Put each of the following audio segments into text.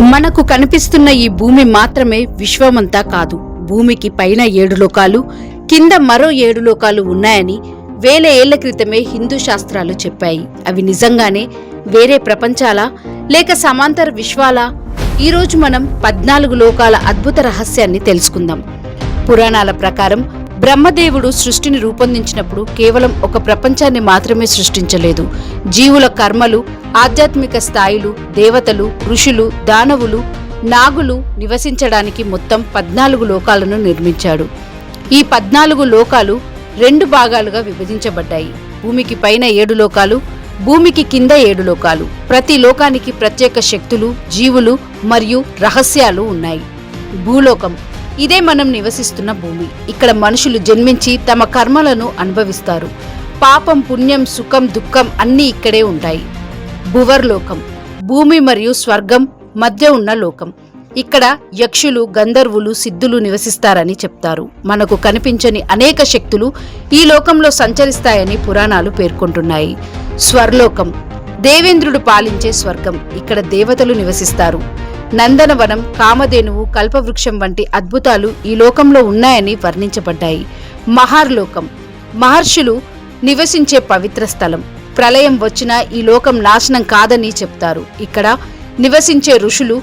మనకు కనిపిస్తున్న ఈ భూమి మాత్రమే విశ్వమంతా కాదు. భూమికి పైన 7 లోకాలు, కింద మరో 7 లోకాలు ఉన్నాయని వేల ఏళ్ల క్రితమే హిందూ శాస్త్రాలు చెప్పాయి. అవి నిజంగానే వేరే ప్రపంచాలా లేక సమాంతర విశ్వాలా? ఈరోజు మనం 14 లోకాల అద్భుత రహస్యాన్ని తెలుసుకుందాం. పురాణాల ప్రకారం బ్రహ్మదేవుడు సృష్టిని రూపొందించినప్పుడు కేవలం ఒక ప్రపంచాన్ని మాత్రమే సృష్టించలేదు. జీవుల కర్మలు, ఆధ్యాత్మిక స్థాయిలు, దేవతలు, ఋషులు, దానవులు, నాగులు నివసించడానికి మొత్తం 14 లోకాలను నిర్మించాడు. ఈ 14 లోకాలు 2 భాగాలుగా విభజించబడ్డాయి. భూమికి పైన 7 లోకాలు, భూమికి కింద 7 లోకాలు. ప్రతి లోకానికి ప్రత్యేక శక్తులు, జీవులు మరియు రహస్యాలు ఉన్నాయి. భూలోకం ఇదే మనం నివసిస్తున్న భూమి. ఇక్కడ మనుషులు జన్మించి తమ కర్మలను అనుభవిస్తారు. పాపం, పుణ్యం, సుఖం, దుఃఖం అన్నీ ఇక్కడే ఉంటాయి. భువర్లోకం భూమి మరియు స్వర్గం మధ్య ఉన్న లోకం. ఇక్కడ యక్షులు, గంధర్వులు, సిద్ధులు నివసిస్తారని చెప్తారు. మనకు కనిపించని అనేక శక్తులు ఈ లోకంలో సంచరిస్తాయని పురాణాలు పేర్కొంటున్నాయి. స్వర్లోకం దేవేంద్రుడు పాలించే స్వర్గం. ఇక్కడ దేవతలు నివసిస్తారు. నందనవనం, కామధేనువు, కల్పవృక్షం వంటి అద్భుతాలు ఈ లోకంలో ఉన్నాయని వర్ణించబడ్డాయి. మహర్లోకం మహర్షులు నివసించే పవిత్ర స్థలం. ప్రళయం వచ్చినా ఈ లోకం నాశనం కాదని చెప్తారు. ఇక్కడ నివసించే ఋషులు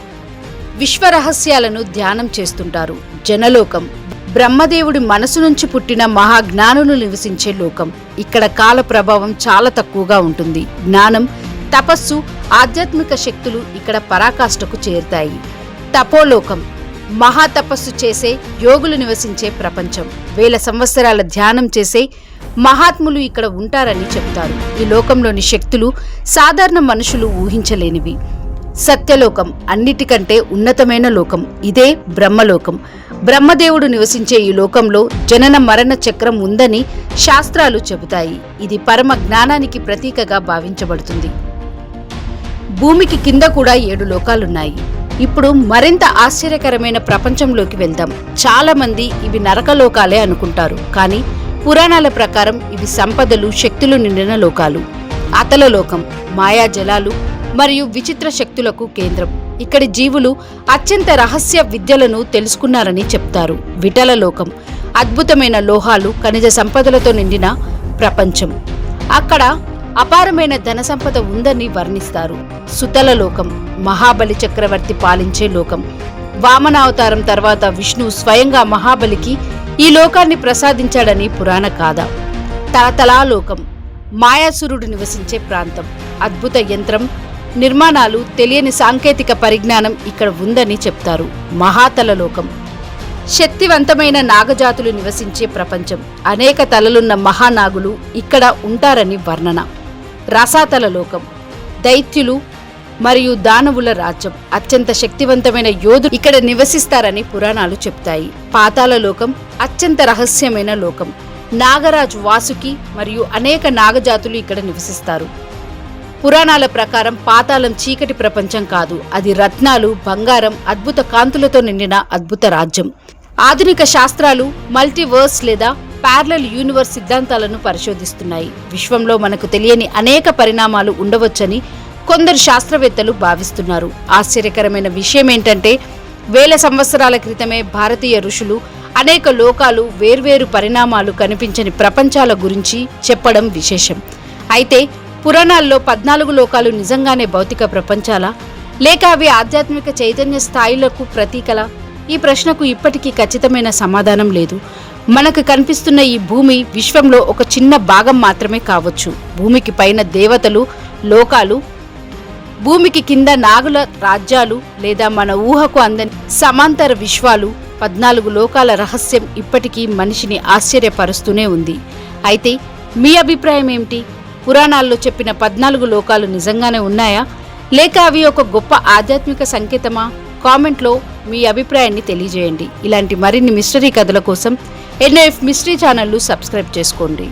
విశ్వరహస్యాలను ధ్యానం చేస్తుంటారు. జనలోకం బ్రహ్మదేవుడి మనసు నుంచి పుట్టిన మహాజ్ఞానులు నివసించే లోకం. ఇక్కడ కాల ప్రభావం చాలా తక్కువగా ఉంటుంది. జ్ఞానం, తపస్సు, ఆధ్యాత్మిక శక్తులు ఇక్కడ పరాకాష్ఠకు చేరుతాయి. తపోలోకం మహాతపస్సు చేసే యోగులు నివసించే ప్రపంచం. వేల సంవత్సరాల ధ్యానం చేసే మహాత్ములు ఇక్కడ ఉంటారని చెప్తారు. ఈ లోకంలోని శక్తులు సాధారణ మనుషులు ఊహించలేనివి. సత్యలోకం అన్నిటికంటే ఉన్నతమైన లోకం. ఇదే బ్రహ్మలోకం. బ్రహ్మదేవుడు నివసించే ఈ లోకంలో జనన మరణ చక్రం ఉందని శాస్త్రాలు చెబుతాయి. ఇది పరమ జ్ఞానానికి ప్రతీకగా భావించబడుతుంది. భూమికి కింద కూడా 7 లోకాలున్నాయి. ఇప్పుడు మరింత ఆశ్చర్యకరమైన ప్రపంచంలోకి వెళ్దాం. చాలా మంది ఇవి నరకలోకాలే అనుకుంటారు, కానీ పురాణాల ప్రకారం ఇవి సంపదలు, శక్తులు నిండిన లోకాలు. అతల లోకం మాయాజలాలు మరియు విచిత్ర శక్తులకు కేంద్రం. ఇక్కడి జీవులు అత్యంత రహస్య విద్యలను తెలుసుకున్నారని చెప్తారు. విఠల లోకం అద్భుతమైన లోహాలు, ఖనిజ సంపదలతో నిండిన ప్రపంచం. అక్కడ అపారమైన ధన సంపద ఉందని వర్ణిస్తారు. సుతల లోకం మహాబలి చక్రవర్తి పాలించే లోకం. వామనావతారం తర్వాత విష్ణువు స్వయంగా మహాబలికి ఈ లోకాన్ని ప్రసాదించాడని పురాణ గాథ. తలతలా లోకం మాయాసురుడు నివసించే ప్రాంతం. అద్భుత యంత్రం నిర్మాణాలు, తెలియని సాంకేతిక పరిజ్ఞానం ఇక్కడ ఉందని చెప్తారు. మహాతల లోకం శక్తివంతమైన నాగజాతులు నివసించే ప్రపంచం. అనేక తలలున్న మహానాగులు ఇక్కడ ఉంటారని వర్ణన. రసాతల లోకం దైత్యులు మరియు దానవుల రాజ్యం. అత్యంత శక్తివంతమైన యోధులు ఇక్కడ నివసిస్తారని పురాణాలు చెప్తాయి. పాతాళ లోకం అత్యంత రహస్యమైన లోకం. నాగరాజు వాసుకి మరియు అనేక నాగజాతులు ఇక్కడ నివసిస్తారు. పురాణాల ప్రకారం పాతాళం చీకటి ప్రపంచం కాదు, అది రత్నాలు, బంగారం, అద్భుత కాంతులతో నిండిన అద్భుత రాజ్యం. ఆధునిక శాస్త్రాలు మల్టీవర్స్ లేదా ప్యారలల్ యూనివర్స్ సిద్ధాంతాలను పరిశోధిస్తున్నాయి. విశ్వంలో మనకు తెలియని అనేక పరిణామాలు ఉండవచ్చని కొందరు శాస్త్రవేత్తలు భావిస్తున్నారు. ఆశ్చర్యకరమైన విషయం ఏంటంటే వేల సంవత్సరాల క్రితమే భారతీయ ఋషులు అనేక లోకాలు, వేర్వేరు పరిణామాలు, కనిపించని ప్రపంచాల గురించి చెప్పడం విశేషం. అయితే పురాణాల్లో 14 లోకాలు నిజంగానే భౌతిక ప్రపంచాలా లేక అవి ఆధ్యాత్మిక చైతన్య స్థాయిలకు ప్రతీకలా? ఈ ప్రశ్నకు ఇప్పటికీ ఖచ్చితమైన సమాధానం లేదు. మనకు కనిపిస్తున్న ఈ భూమి విశ్వంలో ఒక చిన్న భాగం మాత్రమే కావచ్చు. భూమికి పైన దేవతలు, లోకాలు, భూమికి కింద నాగుల రాజ్యాలు లేదా మన ఊహకు అందని సమాంతర విశ్వాలు. 14 లోకాల రహస్యం ఇప్పటికీ మనిషిని ఆశ్చర్యపరుస్తూనే ఉంది. అయితే మీ అభిప్రాయం ఏమిటి? పురాణాల్లో చెప్పిన 14 లోకాలు నిజంగానే ఉన్నాయా లేక అవి ఒక గొప్ప ఆధ్యాత్మిక సంకేతమా? కామెంట్లో మీ అభిప్రాయాన్ని తెలియజేయండి. ఇలాంటి మరిన్ని మిస్టరీ కథల కోసం NF మిస్టరీ ఛానల్ను సబ్స్క్రైబ్ చేసుకోండి.